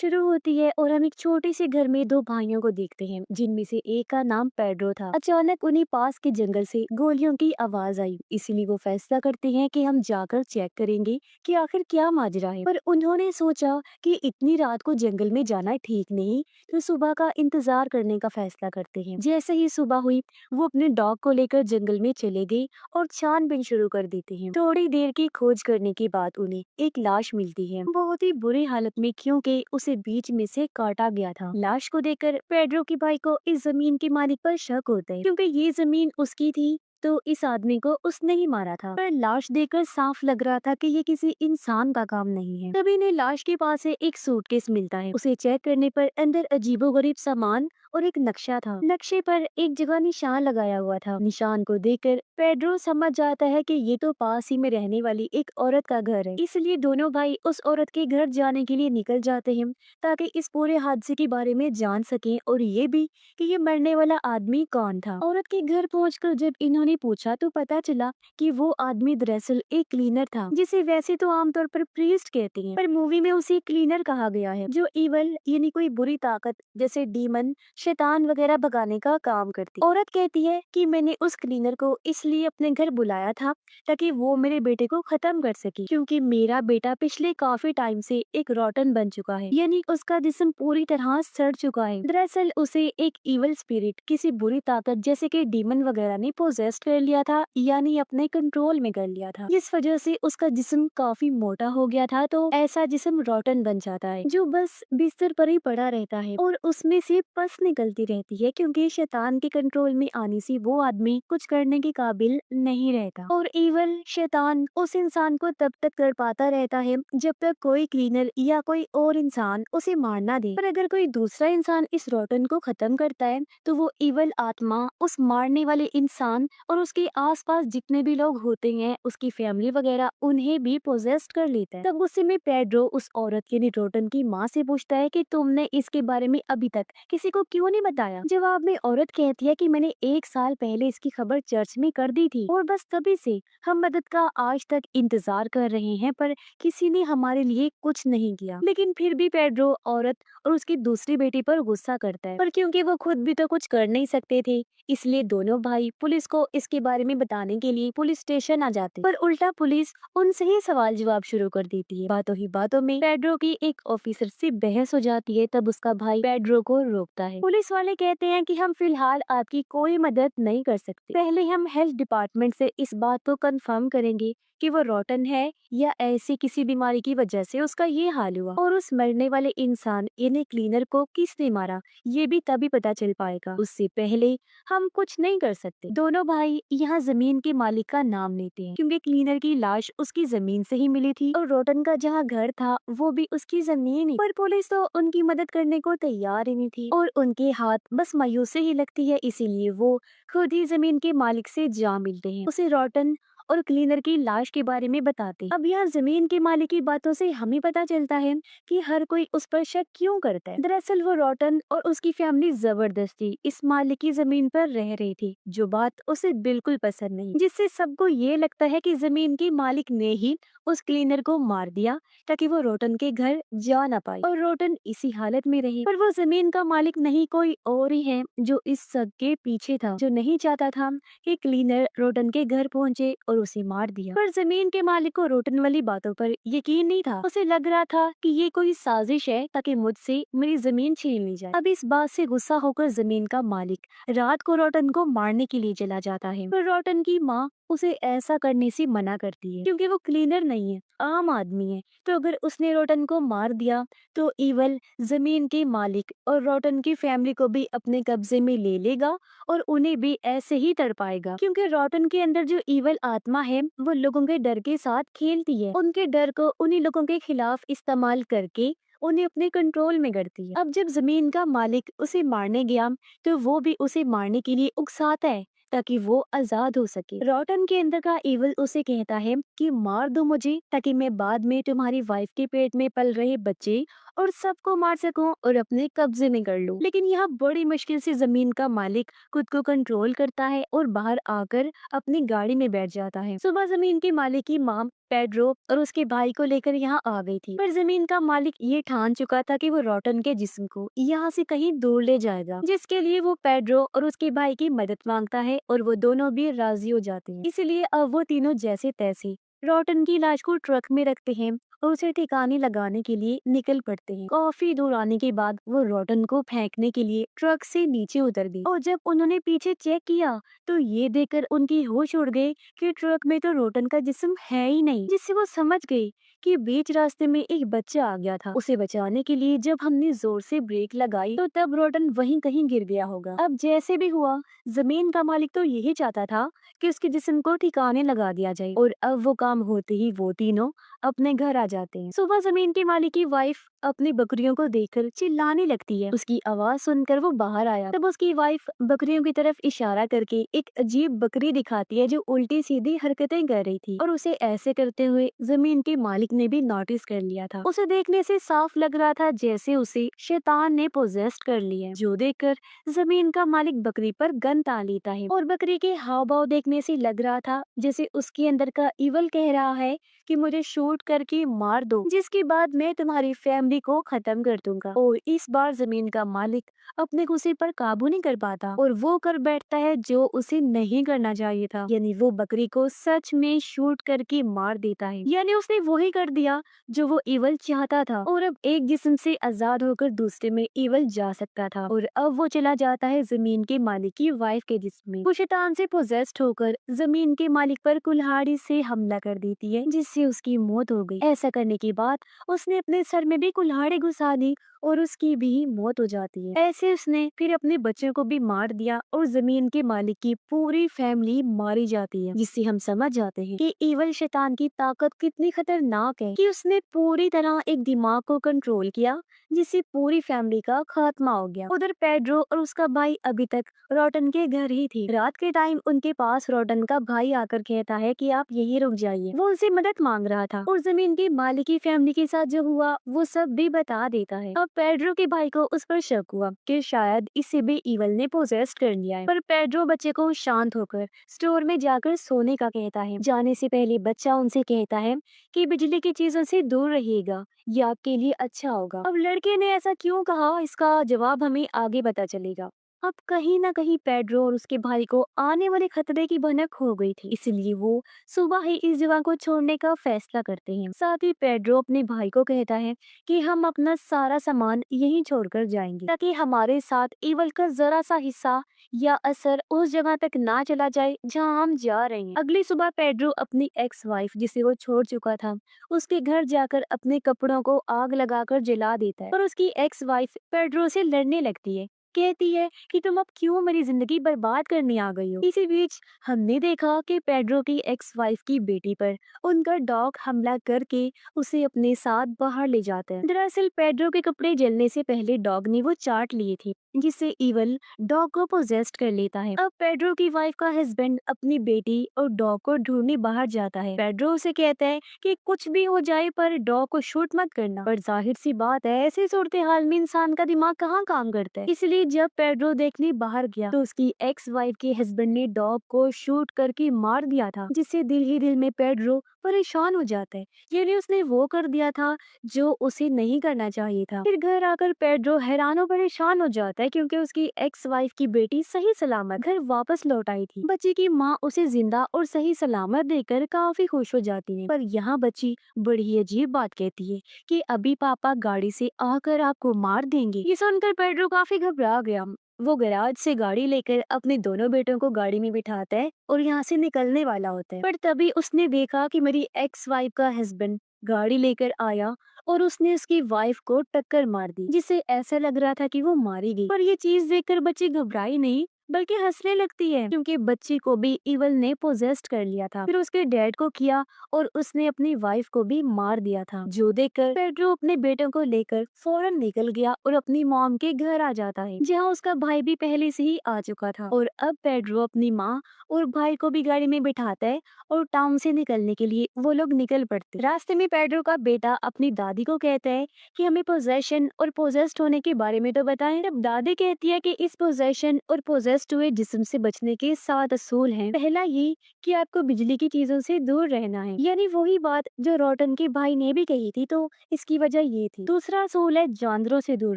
शुरू होती है और हम एक छोटे से घर में दो भाइयों को देखते हैं जिनमें से एक का नाम पेड्रो था। अचानक उन्हीं पास के जंगल से गोलियों की आवाज आई, इसीलिए वो फैसला करते हैं कि हम जाकर चेक करेंगे कि आखिर क्या माजरा है। पर उन्होंने सोचा कि इतनी रात को जंगल में जाना ठीक नहीं, तो सुबह का इंतजार करने का फैसला करते हैं। जैसे ही सुबह हुई, वो अपने डॉग को लेकर जंगल में चले गए और छानबीन शुरू कर देते हैं। थोड़ी देर की खोज करने के बाद उन्हें एक लाश मिलती है, बहुत ही बुरी हालत में, क्योंकि उसे बीच में से काटा गया था। लाश को देखकर पेड्रो की भाई को इस जमीन के मालिक पर शक होता है, क्योंकि ये जमीन उसकी थी, तो इस आदमी को उसने ही मारा था। पर लाश देखकर साफ लग रहा था कि ये किसी इंसान का काम नहीं है। तभी इन्हें लाश के पास से एक सूटकेस मिलता है। उसे चेक करने पर अंदर अजीबोगरीब सामान और एक नक्शा था। नक्शे पर एक जगह निशान लगाया हुआ था। निशान को देखकर पेड्रो समझ जाता है कि ये तो पास ही में रहने वाली एक औरत का घर है। इसलिए दोनों भाई उस औरत के घर जाने के लिए निकल जाते हैं, ताकि इस पूरे हादसे के बारे में जान सकें और ये भी कि ये मरने वाला आदमी कौन था। औरत के घर पहुंचकर जब इन्होंने पूछा तो पता चला कि वो आदमी दरअसल एक क्लीनर था, जिसे वैसे तो आमतौर पर प्रीस्ट कहते हैं, पर मूवी में उसे क्लीनर कहा गया है, जो इवल यानी कोई बुरी ताकत जैसे डीमन, शैतान वगैरह भगाने का काम करती। औरत कहती है कि मैंने उस क्लीनर को इसलिए अपने घर बुलाया था ताकि वो मेरे बेटे को खत्म कर सके, क्योंकि मेरा बेटा पिछले काफी टाइम से एक रॉटन बन चुका है, यानी उसका जिस्म पूरी तरह सड़ चुका है। दरअसल उसे एक इवल स्पिरिट, किसी बुरी ताकत जैसे कि डीमन वगैरह ने पोजेस्ट कर लिया था, यानी अपने कंट्रोल में कर लिया था। इस वजह से उसका जिस्म काफी मोटा हो गया था, तो ऐसा जिस्म रॉटन बन जाता है जो बस बिस्तर पर ही पड़ा रहता है और उसमें से पस निकलती रहती है, क्योंकि शैतान के कंट्रोल में आने से वो आदमी कुछ करने के काबिल नहीं रहता। और इवल शैतान उस इंसान को तब तक कर पाता रहता है जब तक कोई क्लीनर या कोई और इंसान उसे मार ना दे। पर अगर कोई दूसरा इंसान इस रोटन को खत्म करता है, तो वो इवल आत्मा उस मारने वाले इंसान और उसके आसपास जितने भी लोग होते हैं, उसकी फैमिली वगैरह, उन्हें भी पोजेस्ट कर लेता है। तब गुस्से में पेड्रो उस औरत यानी रोटन की माँ से पूछता है कि तुमने इसके बारे में अभी तक किसी को क्यों नहीं बताया। जवाब में औरत कहती है कि मैंने 1 साल पहले इसकी खबर चर्च में कर दी थी और बस तभी से हम मदद का आज तक इंतजार कर रहे हैं, पर किसी ने हमारे लिए कुछ नहीं किया। लेकिन फिर भी पेड्रो औरत और उसकी दूसरी बेटी पर गुस्सा करता है, पर क्योंकि वो खुद भी तो कुछ कर नहीं सकते थे, इसलिए दोनों भाई पुलिस को इसके बारे में बताने के लिए पुलिस स्टेशन आ जाते। पर उल्टा पुलिस उनसे ही सवाल जवाब शुरू कर देती है। बातों ही बातों में पेड्रो की एक ऑफिसर से बहस हो जाती है, तब उसका भाई पेड्रो को रोकता है। पुलिस वाले कहते हैं कि हम फिलहाल आपकी कोई मदद नहीं कर सकते, पहले हम हेल्थ डिपार्टमेंट से इस बात को कंफर्म करेंगे कि वो रोटन है या ऐसी किसी बीमारी की वजह से उसका ये हाल हुआ, और उस मरने वाले इंसान यानी क्लीनर को किसने मारा ये भी तभी पता चल पाएगा। उससे पहले हम कुछ नहीं कर सकते। दोनों भाई यहाँ जमीन के मालिक का नाम लेते हैं, क्योंकि क्लीनर की लाश उसकी जमीन से ही मिली थी और रोटन का जहाँ घर था वो भी उसकी जमीन ही। पर पुलिस तो उनकी मदद करने को तैयार ही नहीं थी और उनके हाथ बस मायूसी ही लगती है, इसीलिए वो खुद ही जमीन के मालिक से जा मिलते हैं, उसे रोटन और क्लीनर की लाश के बारे में बताते। अब यहाँ जमीन के मालिक की बातों से हमें पता चलता है कि हर कोई उस पर शक क्यों करता है। दरअसल वो रोटन और उसकी फैमिली जबरदस्ती इस मालिक की जमीन पर रह रही थी, जो बात उसे बिल्कुल पसंद नहीं, जिससे सबको ये लगता है कि जमीन के मालिक ने ही उस क्लीनर को मार दिया ताकि वो रोटन के घर जा ना पाए और रोटन इसी हालत में रही। पर वो जमीन का मालिक नहीं कोई और ही है जो इस सब के पीछे था, जो नहीं चाहता था कि क्लीनर रोटन के घर पहुंचे और उसे मार दिया। पर जमीन के मालिक को रोटन वाली बातों पर यकीन नहीं था। उसे लग रहा था कि ये कोई साजिश है ताकि मुझसे मेरी जमीन छीन ली जाए। अब इस बात से गुस्सा होकर जमीन का मालिक रात को रोटन को मारने के लिए चला जाता है, पर रोटन की माँ उसे ऐसा करने से मना करती है, क्योंकि वो क्लीनर नहीं है, आम आदमी है। तो अगर उसने रोटन को मार दिया तो इवल जमीन के मालिक और रोटन की फैमिली को भी अपने कब्जे में ले लेगा और उन्हें भी ऐसे ही तड़पाएगा, क्योंकि रोटन के अंदर जो इवल आत्मा है वो लोगों के डर के साथ खेलती है, उनके डर को उन्हीं लोगों के खिलाफ इस्तेमाल करके उन्हें अपने कंट्रोल में करती है। अब जब जमीन का मालिक उसे मारने गया तो वो भी उसे मारने के लिए उकसाता है ताकि वो आजाद हो सके। रोटन के अंदर का इवल उसे कहता है कि मार दो मुझे ताकि मैं बाद में तुम्हारी वाइफ के पेट में पल रहे बच्चे और सबको मार सकूं और अपने कब्जे में कर लूं। लेकिन यहाँ बड़ी मुश्किल से जमीन का मालिक खुद को कंट्रोल करता है और बाहर आकर अपनी गाड़ी में बैठ जाता है। सुबह जमीन के मालिक की माँ पेड्रो और उसके भाई को लेकर यहाँ आ गई थी, पर जमीन का मालिक ये ठान चुका था कि वो रोटन के जिस्म को यहाँ से कहीं दूर ले जाएगा, जिसके लिए वो पेड्रो और उसके भाई की मदद मांगता है और वो दोनों भी राजी हो जाते हैं। इसलिए अब वो तीनों जैसे तैसे रोटन की लाश को ट्रक में रखते हैं और उसे ठिकाने लगाने के लिए निकल पड़ते हैं। काफी दूर आने के बाद वो रोटन को फेंकने के लिए ट्रक से नीचे उतर गई और जब उन्होंने पीछे चेक किया तो ये देखकर उनकी होश उड़ गई कि ट्रक में तो रोटन का जिस्म है ही नहीं, जिससे वो समझ गई कि बीच रास्ते में एक बच्चा आ गया था। उसे बचाने के लिए जब हमने जोर से ब्रेक लगाई तो तब रोटन वहीं कहीं गिर गया होगा। अब जैसे भी हुआ, जमीन का मालिक तो यही चाहता था कि उसके जिस्म को ठिकाने लगा दिया जाए और अब वो काम होते ही वो तीनों अपने घर आ जाते हैं। सुबह जमीन के मालिक की वाइफ अपनी बकरियों को देखकर चिल्लाने लगती है। उसकी आवाज सुनकर वो बाहर आया, तब उसकी वाइफ बकरियों की तरफ इशारा करके एक अजीब बकरी दिखाती है जो उल्टी सीधी हरकतें कर रही थी और उसे ऐसे करते हुए जमीन के मालिक ने भी नोटिस कर लिया था। उसे देखने से साफ लग रहा था जैसे उसे शैतान ने पोजेस्ट कर लिया है, जो देखकर जमीन का मालिक बकरी पर गन तान लेता है और बकरी के हाव भाव देखने से लग रहा था जैसे उसके अंदर का इवल कह रहा है कि मुझे शूट करके मार दो, जिसके बाद मैं तुम्हारी फैमिली को खत्म कर दूंगा। और इस बार जमीन का मालिक अपने गुस्से पर काबू नहीं कर पाता और वो कर बैठता है जो उसे नहीं करना चाहिए था, यानी वो बकरी को सच में शूट करके मार देता है। यानी उसने वही कर दिया जो वो इवल चाहता था और अब एक जिस्म से आजाद होकर दूसरे में इवल जा सकता था और अब वो चला जाता है जमीन के मालिक की वाइफ के जिस्म में। वो शैतान से पोजेस्ड होकर जमीन के मालिक पर कुल्हाड़ी से हमला कर देती है, जिससे उसकी मौत हो गई। ऐसा करने के बाद उसने अपने सर में भी कुल्हाड़ी घुसा दी और उसकी भी मौत हो जाती है। ऐसे उसने फिर अपने बच्चों को भी मार दिया और जमीन के मालिक की पूरी फैमिली मारी जाती है, जिससे हम समझ जाते हैं कि इवल शैतान की ताकत कितनी खतरनाक है कि उसने पूरी तरह एक दिमाग को कंट्रोल किया, जिससे पूरी फैमिली का खात्मा हो गया। उधर पेड्रो और उसका भाई अभी तक रोटन के घर ही थे। रात के टाइम उनके पास रोटन का भाई आकर कहता है कि आप यहीं रुक जाइए। वो उनसे मदद मांग रहा था और जमीन के मालिक की फैमिली के साथ जो हुआ वो सब भी बता देता है। अब पेड्रो के भाई को उस पर शक हुआ कि शायद इसे भी इवल ने पोजेस्ट कर लिया है, पर पेड्रो बच्चे को शांत होकर स्टोर में जाकर सोने का कहता है। जाने से पहले बच्चा उनसे कहता है कि बिजली की चीजों से दूर रहिएगा, ये आपके लिए अच्छा होगा। अब लड़के ने ऐसा क्यों कहा, इसका जवाब हमें आगे पता चलेगा। अब कहीं ना कहीं पेड्रो और उसके भाई को आने वाले खतरे की भनक हो गई थी, इसलिए वो सुबह ही इस जगह को छोड़ने का फैसला करते हैं। साथ ही पेड्रो अपने भाई को कहता है कि हम अपना सारा सामान यहीं छोड़कर जाएंगे ताकि हमारे साथ इवल का जरा सा हिस्सा या असर उस जगह तक ना चला जाए जहां हम जा रहे हैं। अगली सुबह पेड्रो अपनी एक्स वाइफ जिसे वो छोड़ चुका था उसके घर जाकर अपने कपड़ों को आग लगाकर जला देता है, पर उसकी एक्स वाइफ पेड्रो से लड़ने लगती है, कहती है कि तुम अब क्यों मेरी जिंदगी बर्बाद करने आ गई हो। इसी बीच हमने देखा कि पेड्रो की एक्स वाइफ की बेटी पर उनका डॉग हमला करके उसे अपने साथ बाहर ले जाता है। दरअसल पेड्रो के कपड़े जलने से पहले डॉग ने वो चाट लिए थे, जिससे इवल डॉग को पोजेस्ट कर लेता है। अब पेड्रो की वाइफ का हस्बैंड अपनी बेटी और डॉग को ढूंढने बाहर जाता है। पेड्रो उसे कहता है कि कुछ भी हो जाए पर डॉग को शूट मत करना, पर जाहिर सी बात है ऐसी सूरत हाल में इंसान का दिमाग कहाँ काम करता है। इसलिए जब पेड्रो देखने बाहर गया तो उसकी एक्स वाइफ के हस्बैंड ने डॉग को शूट करके मार दिया था, जिससे दिल ही दिल में पेड्रो परेशान हो जाता है। यानी उसने वो कर दिया था जो उसे नहीं करना चाहिए था। फिर घर आकर पेड्रो हैरान और परेशान हो जाता है क्योंकि उसकी एक्स वाइफ की बेटी सही सलामत घर वापस लौट आई थी। बच्ची की माँ उसे जिंदा और सही सलामत देखकर काफी खुश हो जाती है, पर यहाँ बच्ची बड़ी अजीब बात कहती है कि अभी पापा गाड़ी से आकर आपको मार देंगे। ये सुनकर पेड्रो काफी घबरा गया। वो गैराज से गाड़ी लेकर अपने दोनों बेटों को गाड़ी में बिठाता है और यहाँ से निकलने वाला होता है, पर तभी उसने देखा कि मेरी एक्स वाइफ का हस्बैंड गाड़ी लेकर आया और उसने उसकी वाइफ को टक्कर मार दी, जिससे ऐसा लग रहा था कि वो मारी गई। पर ये चीज देखकर बच्ची घबराई नहीं बल्कि हंसने लगती है क्योंकि बच्ची को भी इवल ने पोजेस्ट कर लिया था। फिर उसके डैड को किया और उसने अपनी वाइफ को भी मार दिया था, जो देखकर पेड्रो अपने बेटों को लेकर फौरन निकल गया और अपनी मॉम के घर आ जाता है, जहाँ उसका भाई भी पहले से ही आ चुका था। और अब पेड्रो अपनी माँ और भाई को भी गाड़ी में बिठाता है और टाउन से निकलने के लिए वो लोग निकल पड़ते। रास्ते में पेड्रो का बेटा अपनी दादी दादी को कहता है कि हमें पोजेशन और पोजेस्ड होने के बारे में तो बताएं। तब दादी कहती है कि इस पोजेशन और पोजेस्ड हुए जिस्म से बचने के 7 असूल हैं। पहला ये कि आपको बिजली की चीजों से दूर रहना है, यानी वही बात जो रोटन के भाई ने भी कही थी, तो इसकी वजह ये थी। दूसरा असूल है जानवरों से दूर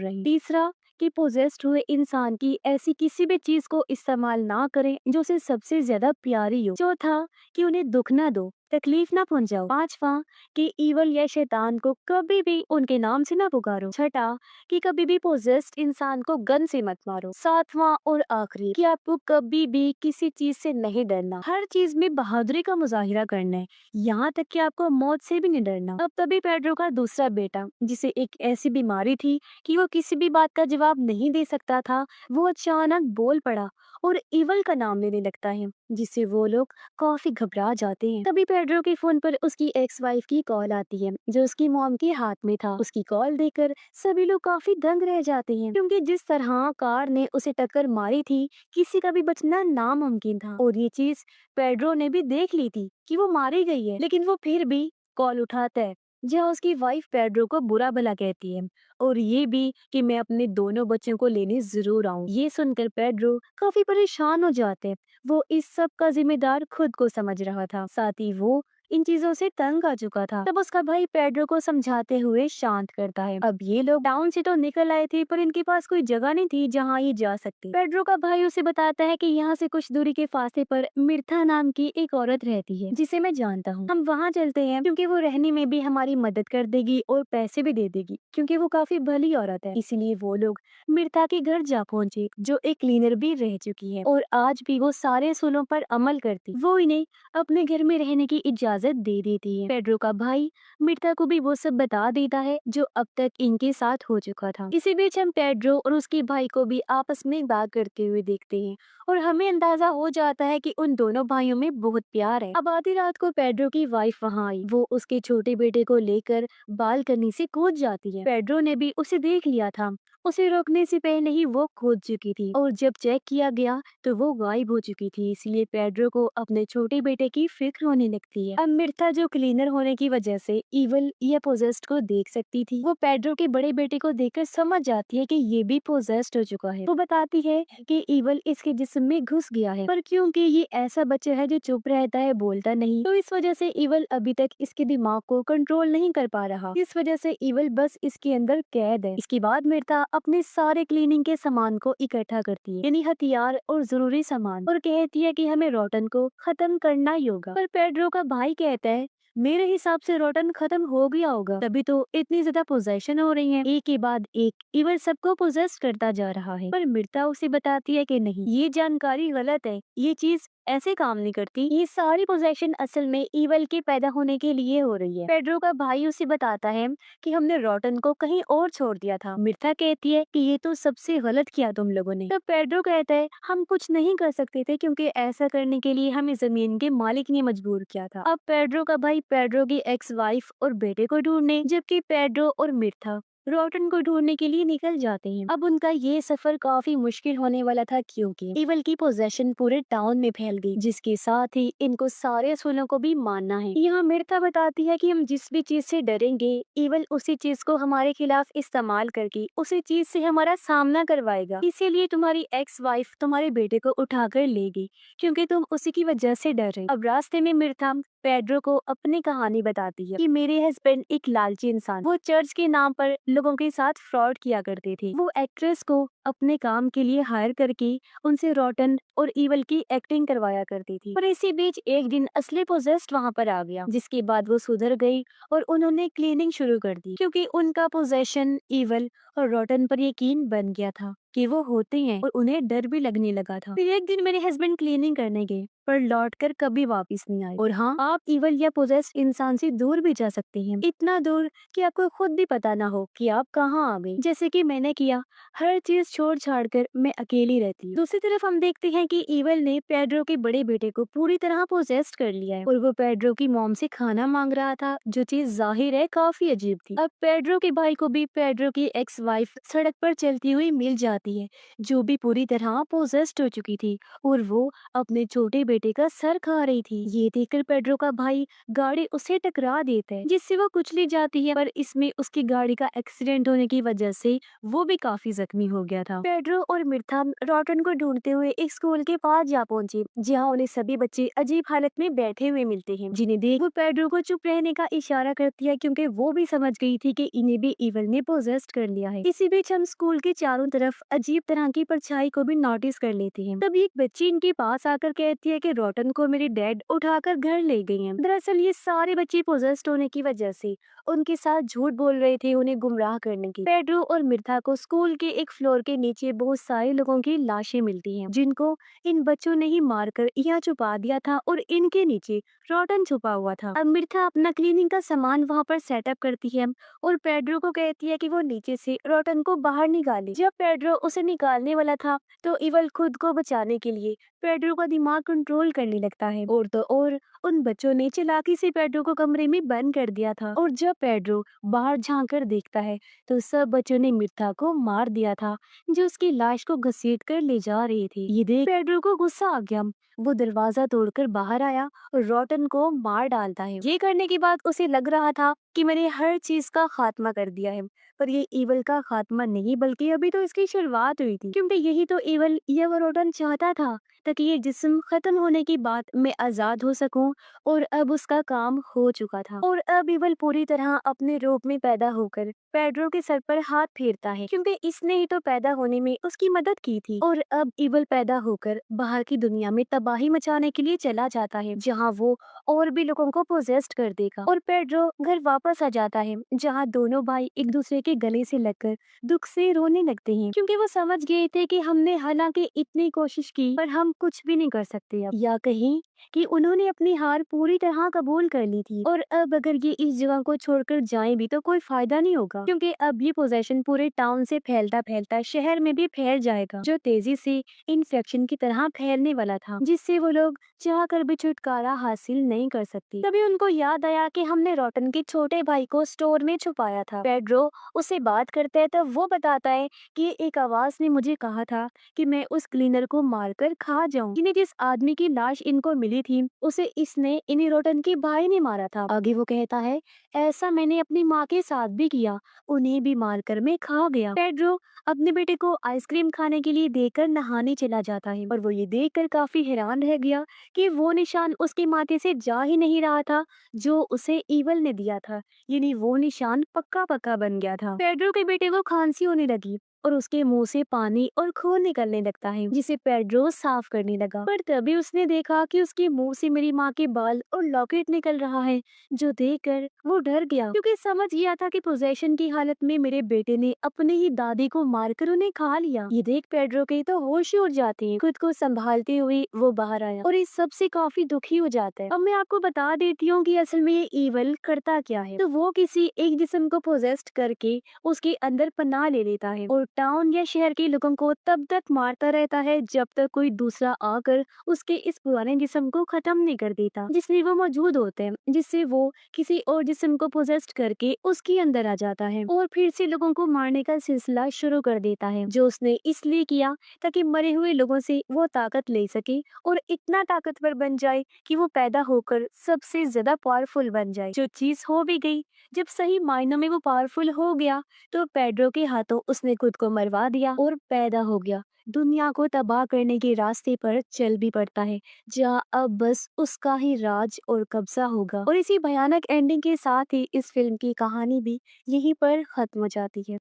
रहें। तीसरा कि पोजेस्ड हुए इंसान की ऐसी किसी भी चीज को इस्तेमाल ना करें जो उसे सबसे ज्यादा प्यारी हो। चौथा कि उन्हें दुख ना दो, तकलीफ ना पहुंचाओ। पांचवा कि ईवल या शैतान को कभी भी उनके नाम से ना पुकारो। छठा कि कभी भी पोजेस्ड इंसान को गन से मत मारो। सातवां और आखिरी कि आपको कभी भी किसी चीज से नहीं डरना, हर चीज में बहादुरी का मुजाहिरा करना है, यहाँ तक कि आपको मौत से भी नहीं डरना। अब तभी पेड्रो का दूसरा बेटा, जिसे एक ऐसी बीमारी थी कि वो किसी भी बात का जवाब नहीं दे सकता था, वो अचानक बोल पड़ा और ईवल का नाम लेने लगता है, जिससे वो लोग काफी घबरा जाते हैं। तभी पेड्रो के फोन पर उसकी एक्स वाइफ की कॉल आती है, जो उसकी मॉम के हाथ में था। उसकी कॉल देखकर सभी लोग काफी दंग रह जाते हैं, क्योंकि जिस तरह कार ने उसे टक्कर मारी थी, किसी का भी बचना नामुमकिन था। और ये चीज पेड्रो ने भी देख ली थी कि वो मारी गई है, लेकिन वो फिर भी कॉल उठाता है, जहाँ उसकी वाइफ पेड्रो को बुरा भला कहती है, और ये भी कि मैं अपने दोनों बच्चों को लेने जरूर आऊं। ये सुनकर पेड्रो काफी परेशान हो जाते हैं। वो इस सब का जिम्मेदार खुद को समझ रहा था, साथ ही वो इन चीजों से तंग आ चुका था। तब उसका भाई पेड्रो को समझाते हुए शांत करता है। अब ये लोग टाउन से तो निकल आए थे, पर इनके पास कोई जगह नहीं थी जहाँ ये जा सकते। पेड्रो का भाई उसे बताता है कि यहाँ से कुछ दूरी के फासले पर मिर्था नाम की एक औरत रहती है, जिसे मैं जानता हूँ। हम वहाँ चलते हैं, क्योंकि वो रहने में भी हमारी मदद कर देगी और पैसे भी दे देगी, क्योंकि वो काफी भली औरत है। इसीलिए वो लोग मिर्था के घर जा पहुँचे, जो एक क्लीनर भी रह चुकी है और आज भी वो सारे असूलों पर अमल करती। वो इन्हें अपने घर में रहने की इजाजत दे देती है। पेड्रो का भाई मिर्था को भी वो सब बता देता है जो अब तक इनके साथ हो चुका था। इसी बीच हम पेड्रो और उसके भाई को भी आपस में बात करते हुए देखते हैं, और हमें अंदाजा हो जाता है कि उन दोनों भाइयों में बहुत प्यार है। अब आधी रात को पेड्रो की वाइफ वहाँ आई। वो उसके छोटे बेटे को लेकर बालकनी से कूद जाती है। पेड्रो ने भी उसे देख लिया था। उसे रोकने से पहले ही वो कूद चुकी थी, और जब चेक किया गया तो वो गायब हो चुकी थी। इसलिए पेड्रो को अपने छोटे बेटे की फिक्र होने लगती है। अब मिर्था, जो क्लीनर होने की वजह से ईवल या पोजेस्ड को देख सकती थी, वो पेड्रो के बड़े बेटे को देखकर समझ जाती है कि ये भी पोजेस्ड हो चुका है। वो बताती है कि ईवल इसके जिस्म में घुस गया है, पर क्योंकि ये ऐसा बच्चा है जो चुप रहता है, बोलता नहीं, तो इस वजह से ईवल अभी तक इसके दिमाग को कंट्रोल नहीं कर पा रहा। इस वजह से ईवल बस इसके अंदर कैद है। इसके बाद मिर्था अपने सारे क्लीनिंग के सामान को इकट्ठा करती है, यानी हथियार और जरूरी सामान, और कहती है कि हमें रोटन को खत्म करना ही होगा। पर पेड्रो का भाई कहता है, मेरे हिसाब से रोटन खत्म हो गया होगा, तभी तो इतनी ज्यादा पोजेशन हो रही है। एक के बाद एक ईवल सबको पोजेस करता जा रहा है। पर मिर्ता उसे बताती है कि नहीं, ये जानकारी गलत है, ये चीज ऐसे काम नहीं करती। ये सारी पोजेशन असल में ईवल के पैदा होने के लिए हो रही है। पेड्रो का भाई उसे बताता है कि हमने रोटन को कहीं और छोड़ दिया था। मिर्था कहती है कि ये तो सबसे गलत किया तुम लोगों ने। तो पेड्रो कहता है, हम कुछ नहीं कर सकते थे, क्योंकि ऐसा करने के लिए हमें जमीन के मालिक ने मजबूर किया था। अब पेड्रो का भाई पेड्रो की एक्स वाइफ और बेटे को ढूंढने, जबकि पेड्रो और मिर्था रोटन को ढूंढने के लिए निकल जाते हैं। अब उनका ये सफर काफी मुश्किल होने वाला था, क्योंकि ईवल की पोजेशन पूरे टाउन में फैल गई, जिसके साथ ही इनको सारे असूलों को भी मानना है। यहाँ मिर्था बताती है कि हम जिस भी चीज से डरेंगे, ईवल उसी चीज को हमारे खिलाफ इस्तेमाल करके उसी चीज से हमारा सामना करवाएगा। इसीलिए तुम्हारी एक्स वाइफ तुम्हारे बेटे को उठाकर लेगी, क्योंकि तुम उसी की वजह से डर रहे। अब रास्ते में मिर्था पेड्रो को अपनी कहानी बताती है कि मेरे हस्बैंड एक लालची इंसान, वो चर्च के नाम पर लोगों के साथ फ्रॉड किया करते थे। वो एक्ट्रेस को अपने काम के लिए हायर करके उनसे रोटन और ईवल की एक्टिंग करवाया करती थी। पर इसी बीच एक दिन असली पोजेस्ड वहाँ पर आ गया, जिसके बाद वो सुधर गई और उन्होंने क्लीनिंग शुरू कर दी, क्योंकि उनका पोजेशन ईवल और रोटन पर यकीन बन गया था कि वो होते हैं, और उन्हें डर भी लगने लगा था। फिर एक दिन मेरे हस्बैंड क्लीनिंग करने गए, पर लौटकर कभी वापस नहीं आए। और हाँ, आप ईवल या पोजेस्ड इंसान से दूर भी जा सकते हैं, इतना दूर कि आपको खुद भी पता ना हो कि आप कहाँ आ गए, जैसे कि मैंने किया। हर चीज छोड़ छाड़ कर मैं अकेली रहती हूँ। दूसरी तरफ हम देखते हैं कि ईवल ने पेड्रो के बड़े बेटे को पूरी तरह पोजेस्ट कर लिया है, और वो पेड्रो की मॉम से खाना मांग रहा था, जो चीज जाहिर है काफी अजीब थी। अब पेड्रो के भाई को भी पेड्रो की एक्स वाइफ सड़क पर चलती हुई मिल जाती है, जो भी पूरी तरह पोजेस्ट हो चुकी थी, और वो अपने छोटे बेटे का सर खा रही थी। ये देखकर पेड्रो का भाई गाड़ी उसे टकरा देता है, जिससे वो कुचली जाती है। पर इसमें उसकी गाड़ी का एक्सीडेंट होने की वजह से वो भी काफी जख्मी हो गया था। पेड्रो और मिर्था रॉटन को ढूंढते हुए एक स्कूल के पास जा पहुंचे, जहाँ उन्हें सभी बच्चे अजीब हालत में बैठे हुए मिलते हैं, जिन्हें देख वो पेड्रो को चुप रहने का इशारा करती है, क्योंकि वो भी समझ गई थी कि इन्हें भी ईवल ने पोजेस्ट कर लिया है। इसी बीच हम स्कूल के चारों तरफ अजीब तरह की परछाई को भी नोटिस कर लेते हैं। तभी एक बच्ची इनके पास आकर कहती है कि रॉटन को मेरी डैड उठाकर घर ले गई हैं। दरअसल ये सारे बच्चे पोजेस्ट होने की वजह से उनके साथ झूठ बोल रहे थे, उन्हें गुमराह करने की। पेड्रो और मिर्था को स्कूल के एक फ्लोर के नीचे बहुत सारे लोगों की लाशें मिलती हैं, जिनको इन बच्चों ने ही मारकर यहाँ छुपा दिया था, और इनके नीचे रॉटन छुपा हुआ था। अब मिर्था अपना क्लीनिंग का सामान वहाँ पर सेटअप करती है और पेड्रो को कहती है कि वो नीचे से रॉटन को बाहर निकाले। जब पेड्रो उसे निकालने वाला था तो इवल खुद को बचाने के लिए पेड्रो का दिमाग कंट्रोल करने लगता है, और तो और उन बच्चों ने चालाकी से पेड्रो को कमरे में बंद कर दिया था। और जब पेड्रो बाहर झांक कर देखता है तो सब बच्चों ने मिर्था को मार दिया था, जो उसकी लाश को घसीट कर ले जा रहे थे। ये देख पेड्रो को गुस्सा आ गया। वो दरवाजा तोड़कर बाहर आया और रॉटन को मार डालता है। ये करने के बाद उसे लग रहा था कि मैंने हर चीज का खात्मा कर दिया है, पर ये ईवल का खात्मा नहीं, बल्कि अभी तो इसकी शुरुआत हुई थी, क्योंकि यही तो ईवल या वो रॉटन चाहता था, ताकि ये जिस्म खत्म होने की बाद मैं आजाद हो सकूं। और अब उसका काम हो चुका था, और अब ईवल पूरी तरह अपने रूप में पैदा होकर पेड्रो के सर पर हाथ फेरता है, क्योंकि इसने ही तो पैदा होने में उसकी मदद की थी। और अब ईवल पैदा होकर बाहर की दुनिया में तबाही मचाने के लिए चला जाता है, जहाँ वो और भी लोगों को पोजेस्ट कर देगा। और पेड्रो घर वापस आ जाता है, जहाँ दोनों भाई एक दूसरे के गले से लगकर दुख से रोने लगते हैं, क्योंकि वो समझ गए थे कि हमने हालांकि इतनी कोशिश की, पर हम कुछ भी नहीं कर सकते अब, या कहीं कि उन्होंने अपनी हार पूरी तरह कबूल कर ली थी। और अब अगर ये इस जगह को छोड़कर जाएं भी तो कोई फायदा नहीं होगा, क्योंकि अब ये पोजेशन पूरे टाउन से फैलता फैलता शहर में भी फैल जाएगा, जो तेजी से इन्फेक्शन की तरह फैलने वाला था, जिससे वो लोग चाह कर भी छुटकारा हासिल नहीं कर सकती। तभी उनको याद आया कि हमने रॉटन के छोटे भाई को स्टोर में छुपाया था। पेड्रो उससे बात करता है तब वो बताता है कि एक आवाज ने मुझे कहा था कि मैं उस क्लीनर को मारकर खा जाऊं, जिन्हें जिस आदमी की लाश इनको मिली थी उसे इसने इन्हीं रॉटन के भाई ने मारा था। आगे वो कहता है, ऐसा मैंने अपनी माँ के साथ भी किया, उन्हें भी मारकर मैं खा गया। पेड्रो अपने बेटे को आइसक्रीम खाने के लिए देकर नहाने चला जाता है, और वो ये देखकर काफी हैरान रह गया कि वो निशान उसके माथे से जा ही नहीं रहा था जो उसे ईवल ने दिया था, यानी वो निशान पक्का पक्का बन गया था। पेड्रो के बेटे को खांसी होने लगी और उसके मुंह से पानी और खून निकलने लगता है, जिसे पेड्रो साफ करने लगा। पर तभी उसने देखा कि उसके मुंह से मेरी माँ के बाल और लॉकेट निकल रहा है, जो देखकर वो डर गया, क्योंकि समझ गया था कि पोजेशन की हालत में मेरे बेटे ने अपनी ही दादी को मारकर उन्हें खा लिया। ये देख पेड्रो के तो होश ही उड़ जाते हैं। खुद को संभालते हुए वो बाहर आया और इस सब से काफी दुखी हो जाता है। अब मैं आपको बता देती हूँ कि असल में ये ईवल करता क्या है। तो वो किसी एक जिस्म को पोजेस्ट करके उसके अंदर पनाह ले लेता है और टाउन या शहर के लोगों को तब तक मारता रहता है जब तक कोई दूसरा आकर उसके इस पुराने जिस्म को खत्म नहीं कर देता जिसमें वो मौजूद होते हैं, जिससे वो किसी और जिस्म को पोजेस्ट करके उसके अंदर आ जाता है और फिर से लोगों को मारने का सिलसिला शुरू कर देता है, जो उसने इसलिए किया ताकि मरे हुए लोगों से वो ताकत ले सके और इतना ताकतवर बन जाए कि वो पैदा होकर सबसे ज्यादा पावरफुल बन जाए। जो चीज हो भी गई, जब सही मायनों में वो पावरफुल हो गया तो पेड्रो के हाथों उसने खुद को मरवा दिया और पैदा हो गया। दुनिया को तबाह करने के रास्ते पर चल भी पड़ता है, जहाँ अब बस उसका ही राज और कब्जा होगा। और इसी भयानक एंडिंग के साथ ही इस फिल्म की कहानी भी यहीं पर खत्म हो जाती है।